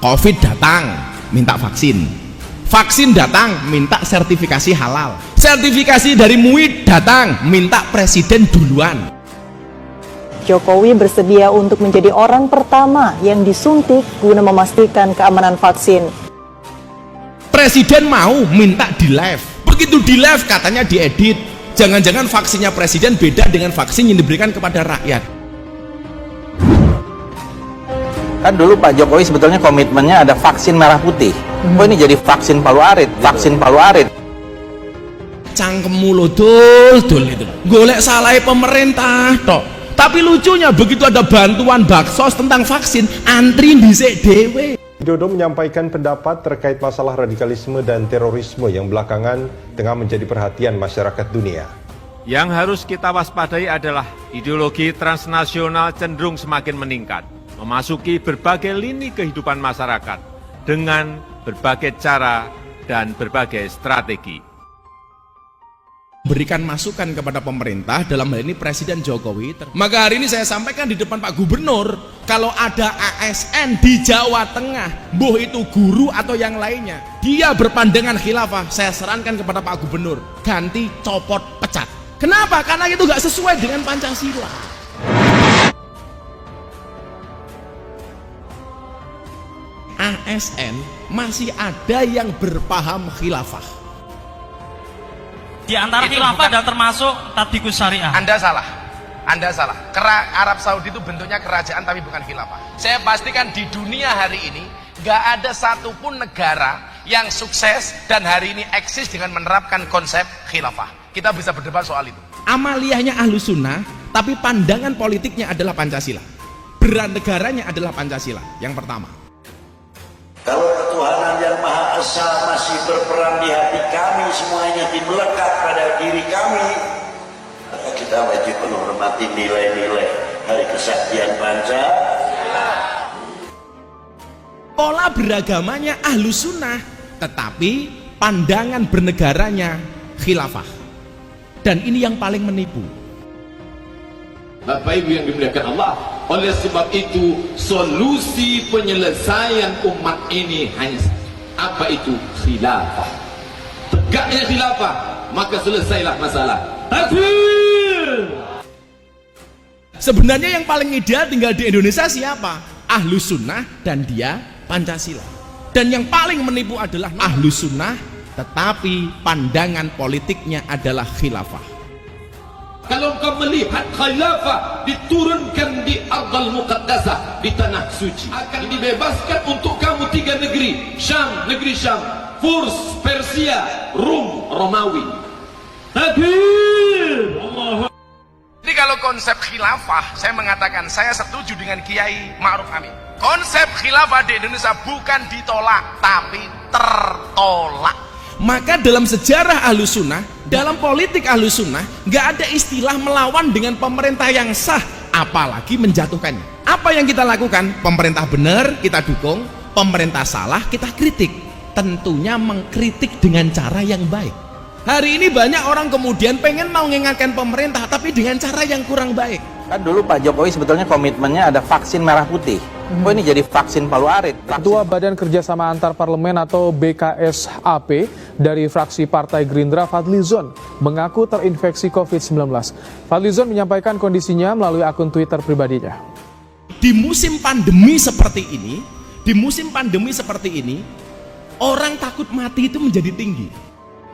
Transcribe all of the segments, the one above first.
COVID datang, minta vaksin. Vaksin datang, minta sertifikasi halal. Sertifikasi dari MUI datang, minta presiden duluan. Jokowi bersedia untuk menjadi orang pertama yang disuntik guna memastikan keamanan vaksin. Presiden mau minta di live. Begitu di live katanya diedit. Jangan-jangan vaksinnya presiden beda dengan vaksin yang diberikan kepada rakyat. Kan dulu Pak Jokowi sebetulnya komitmennya ada vaksin merah putih. Kok ini jadi vaksin palu arit, vaksin palu arit. Cangkemmu lo dul itu. Golek salah pemerintah tok. Tapi lucunya begitu ada bantuan baksos tentang vaksin, antri dhisik dhewe. Widodo menyampaikan pendapat terkait masalah radikalisme dan terorisme yang belakangan tengah menjadi perhatian masyarakat dunia. Yang harus kita waspadai adalah ideologi transnasional cenderung semakin meningkat, memasuki berbagai lini kehidupan masyarakat dengan berbagai cara dan berbagai strategi. Berikan masukan kepada pemerintah, dalam hal ini Presiden Jokowi. Maka hari ini saya sampaikan di depan Pak Gubernur, kalau ada ASN di Jawa Tengah, boh itu guru atau yang lainnya, dia berpandangan khilafah, saya sarankan kepada Pak Gubernur, ganti, copot, pecat. Kenapa? Karena itu gak sesuai dengan Pancasila. ASN masih ada yang berpaham khilafah. Di antara khilafah dan termasuk tatbikus syariah. Anda salah. Arab Saudi itu bentuknya kerajaan tapi bukan khilafah. Saya pastikan di dunia hari ini gak ada satupun negara yang sukses dan hari ini eksis dengan menerapkan konsep khilafah. Kita bisa berdebat soal itu. Amaliyahnya Ahlus Sunnah, tapi pandangan politiknya adalah Pancasila. Beran negaranya adalah Pancasila. Yang pertama. Kalau ketuhanan yang Maha Esa masih berperan di hati kami, semuanya melekat pada diri kami, maka kita wajib menghormati nilai-nilai hari kesaktian Pancasila. Pola beragamanya Ahlus Sunnah, tetapi pandangan bernegaranya khilafah. Dan ini yang paling menipu. Bapak Ibu yang dimuliakan Allah, oleh sebab itu solusi penyelesaian umat ini hanya apa itu? Khilafah. Tegaknya khilafah, maka selesailah masalah. Takbir. Sebenarnya yang paling ideal tinggal di Indonesia siapa? Ahlus Sunnah dan dia Pancasila. Dan yang paling menipu adalah Ahlus Sunnah, tetapi pandangan politiknya adalah khilafah. Kalau kau melihat khilafah diturunkan di Ardal Muqaddasah, di tanah suci, akan dibebaskan untuk kamu 3 negeri, Syam, negeri Syam, Furs, Persia, Rum, Romawi. Takbir. Allah. Jadi kalau konsep khilafah, saya mengatakan saya setuju dengan Kiai Ma'ruf Amin. Konsep khilafah di Indonesia bukan ditolak, tapi tertolak. Maka dalam sejarah Ahlus Sunnah, dalam politik Ahlus Sunnah, gak ada istilah melawan dengan pemerintah yang sah, apalagi menjatuhkannya. Apa yang kita lakukan? Pemerintah benar, kita dukung. Pemerintah salah, kita kritik. Tentunya mengkritik dengan cara yang baik. Hari ini banyak orang kemudian pengen mau mengingatkan pemerintah, tapi dengan cara yang kurang baik. Kan dulu Pak Jokowi sebetulnya komitmennya ada vaksin merah putih. Kok ini jadi vaksin palu arit? Ketua Badan Kerjasama Antar Parlemen atau BKSAP dari fraksi Partai Gerindra Fadlizon mengaku terinfeksi COVID-19. Fadlizon menyampaikan kondisinya melalui akun Twitter pribadinya. Di musim pandemi seperti ini, orang takut mati itu menjadi tinggi.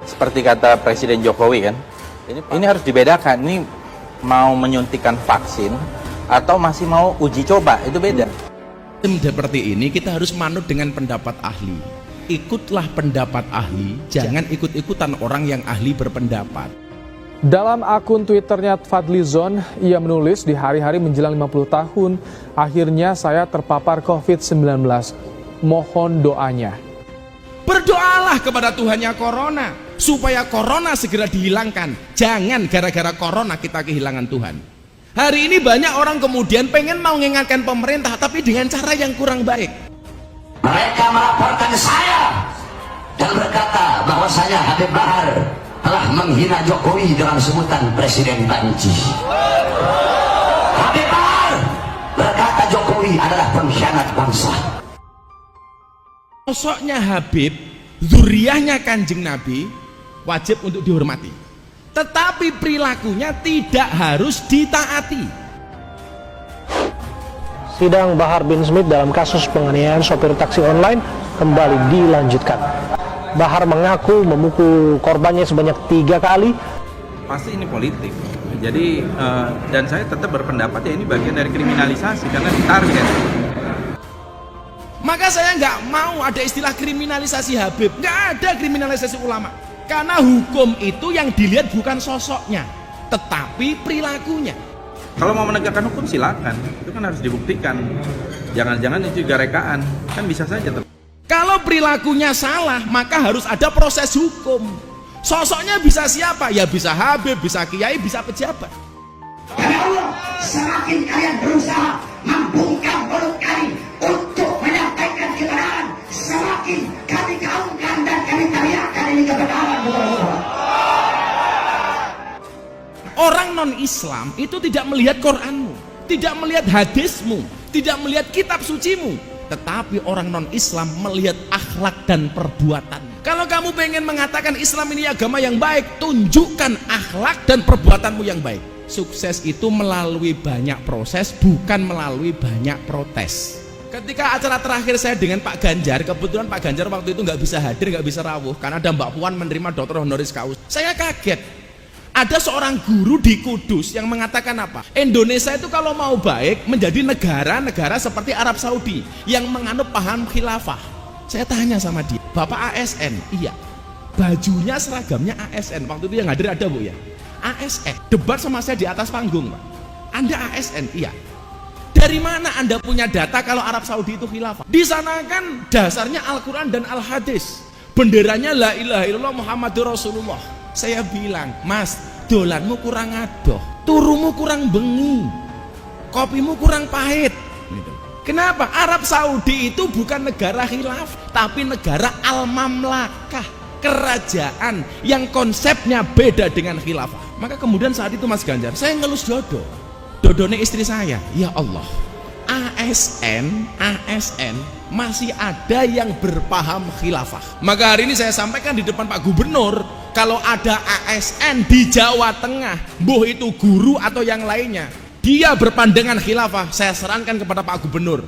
Seperti kata Presiden Jokowi kan, ini harus dibedakan. Ini mau menyuntikkan vaksin atau masih mau uji coba, itu beda. Seperti ini kita harus manut dengan pendapat ahli. Ikutlah pendapat ahli, jangan ikut-ikutan orang yang ahli berpendapat. Dalam akun Twitternya Fadlizon, ia menulis di hari-hari menjelang 50 tahun, akhirnya saya terpapar COVID-19. Mohon doanya. Berdoalah kepada Tuhannya corona, supaya corona segera dihilangkan. Jangan gara-gara corona kita kehilangan Tuhan. Hari ini banyak orang kemudian pengen mau mengingatkan pemerintah, tapi dengan cara yang kurang baik. Mereka melaporkan saya dan berkata bahwasanya Habib Bahar telah menghina Jokowi dengan sebutan Presiden Banci. Habib Bahar berkata Jokowi adalah pengkhianat bangsa. Sosoknya Habib, zuriyahnya Kanjeng Nabi, wajib untuk dihormati. Tetapi perilakunya tidak harus ditaati. Sidang Bahar bin Smith dalam kasus penganiayaan sopir taksi online kembali dilanjutkan. Bahar mengaku memukul korbannya sebanyak 3 kali. Pasti ini politik. Jadi dan saya tetap berpendapat ya ini bagian dari kriminalisasi karena ditarget. Maka saya nggak mau ada istilah kriminalisasi Habib, nggak ada kriminalisasi ulama. Karena hukum itu yang dilihat bukan sosoknya, tetapi perilakunya. Kalau mau menegakkan hukum silakan, itu kan harus dibuktikan. Jangan-jangan itu juga rekaan, kan bisa saja. Kalau perilakunya salah, maka harus ada proses hukum. Sosoknya bisa siapa? Ya bisa Habib, bisa kiai, bisa pejabat. Karena Allah, semakin kalian berusaha membungkam mulut kami untuk menyampaikan kebenaran, semakin kami gaungkan dan kami teriakkan ini kebenaran. Orang non-Islam itu tidak melihat Quranmu, tidak melihat hadismu, tidak melihat kitab sucimu, tetapi orang non-Islam melihat akhlak dan perbuatan. Kalau kamu pengen mengatakan Islam ini agama yang baik, tunjukkan akhlak dan perbuatanmu yang baik. Sukses itu melalui banyak proses, bukan melalui banyak protes. Ketika acara terakhir saya dengan Pak Ganjar, kebetulan Pak Ganjar waktu itu nggak bisa hadir, nggak bisa rawuh karena ada Mbak Puan menerima Dr. Honoris Causa. Saya kaget. Ada seorang guru di Kudus yang mengatakan apa? Indonesia itu kalau mau baik menjadi negara seperti Arab Saudi yang menganut paham khilafah. Saya tanya sama dia, Bapak ASN? Iya. Bajunya seragamnya ASN. Waktu itu yang hadir ada Bu ya? ASN. Debat sama saya di atas panggung, Pak. Anda ASN? Iya. Dari mana Anda punya data kalau Arab Saudi itu khilafah? Di sana kan dasarnya Al-Quran dan Al-Hadis. Benderanya la ilaha illallah Muhammadur Rasulullah. Saya bilang, Mas, dolanmu kurang adoh, turumu kurang bengi, kopimu kurang pahit. Kenapa? Arab Saudi itu bukan negara khilaf, tapi negara al-mamlakah, kerajaan yang konsepnya beda dengan khilafah. Maka kemudian saat itu Mas Ganjar, saya ngelus dodone istri saya. Ya Allah, ASN masih ada yang berpaham khilafah. Maka hari ini saya sampaikan di depan Pak Gubernur, kalau ada ASN di Jawa Tengah, boh itu guru atau yang lainnya, dia berpandangan khilafah, saya sarankan kepada Pak Gubernur,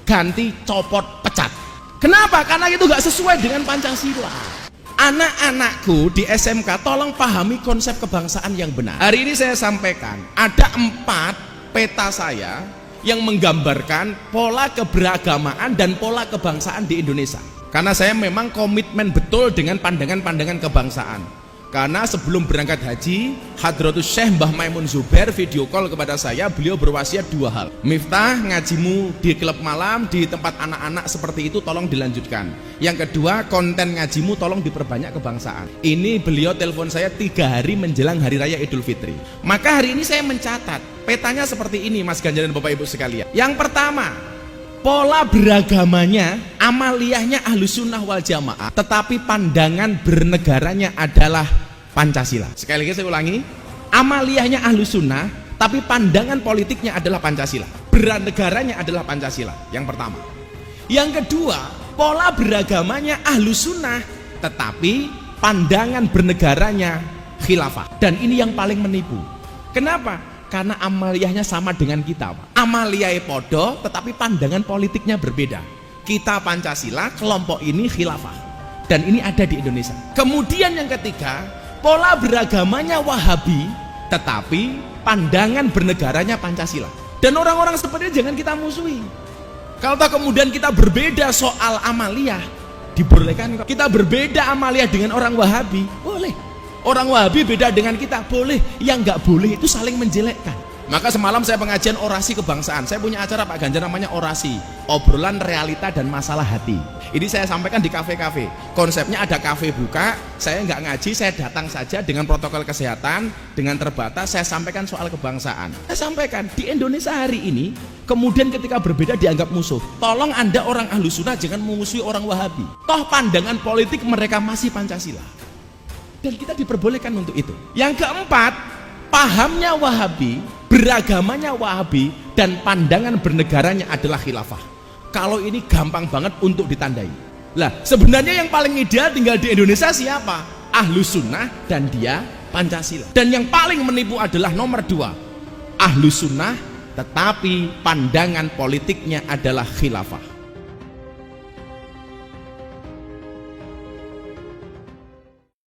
ganti, copot, pecat. Kenapa? Karena itu gak sesuai dengan Pancasila. Anak-anakku di SMK tolong pahami konsep kebangsaan yang benar. Hari ini saya sampaikan ada 4 peta saya yang menggambarkan pola keberagamaan dan pola kebangsaan di Indonesia. Karena saya memang komitmen betul dengan pandangan-pandangan kebangsaan. Karena sebelum berangkat haji, Hadratus Syekh Mbah Maimun Zubair video call kepada saya, beliau berwasiat 2 hal. Miftah, ngajimu di klub malam, di tempat anak-anak seperti itu tolong dilanjutkan. Yang kedua, konten ngajimu tolong diperbanyak kebangsaan. Ini beliau telepon saya 3 hari menjelang Hari Raya Idul Fitri. Maka hari ini saya mencatat, petanya seperti ini Mas Ganjar dan Bapak Ibu sekalian. Yang pertama, pola beragamanya, amaliyahnya Ahlus Sunnah wal Jamaah, tetapi pandangan bernegaranya adalah Pancasila. Sekali lagi saya ulangi, amaliyahnya Ahlus Sunnah, tapi pandangan politiknya adalah Pancasila. Bernegaranya adalah Pancasila. Yang pertama. Yang kedua, pola beragamanya Ahlus Sunnah, tetapi pandangan bernegaranya khilafah. Dan ini yang paling menipu. Kenapa? Karena amaliyahnya sama dengan kita, Pak. Amaliyah podo, tetapi pandangan politiknya berbeda. Kita Pancasila, kelompok ini khilafah. Dan ini ada di Indonesia. Kemudian yang ketiga, pola beragamanya Wahabi, tetapi pandangan bernegaranya Pancasila. Dan orang-orang seperti ini jangan kita musuhi. Kalau kemudian kita berbeda soal amaliyah, dibolehkan. Kita berbeda amaliyah dengan orang Wahabi, boleh. Orang Wahabi beda dengan kita, boleh. Yang nggak boleh itu saling menjelekkan. Maka semalam saya pengajian orasi kebangsaan. Saya punya acara Pak Ganjar namanya orasi, obrolan realita dan masalah hati. Ini saya sampaikan di kafe-kafe. Konsepnya ada kafe buka, saya nggak ngaji, saya datang saja dengan protokol kesehatan, dengan terbatas, saya sampaikan soal kebangsaan. Saya sampaikan di Indonesia hari ini, kemudian ketika berbeda dianggap musuh. Tolong Anda orang Ahlus Sunnah jangan memusuhi orang Wahabi. Toh pandangan politik mereka masih Pancasila. Dan kita diperbolehkan untuk itu. Yang keempat, pahamnya Wahabi, beragamanya Wahabi, dan pandangan bernegaranya adalah khilafah. Kalau ini gampang banget untuk ditandai. Lah, sebenarnya yang paling ideal tinggal di Indonesia siapa? Ahlus Sunnah dan dia Pancasila. Dan yang paling menipu adalah nomor 2, Ahlus Sunnah tetapi pandangan politiknya adalah khilafah.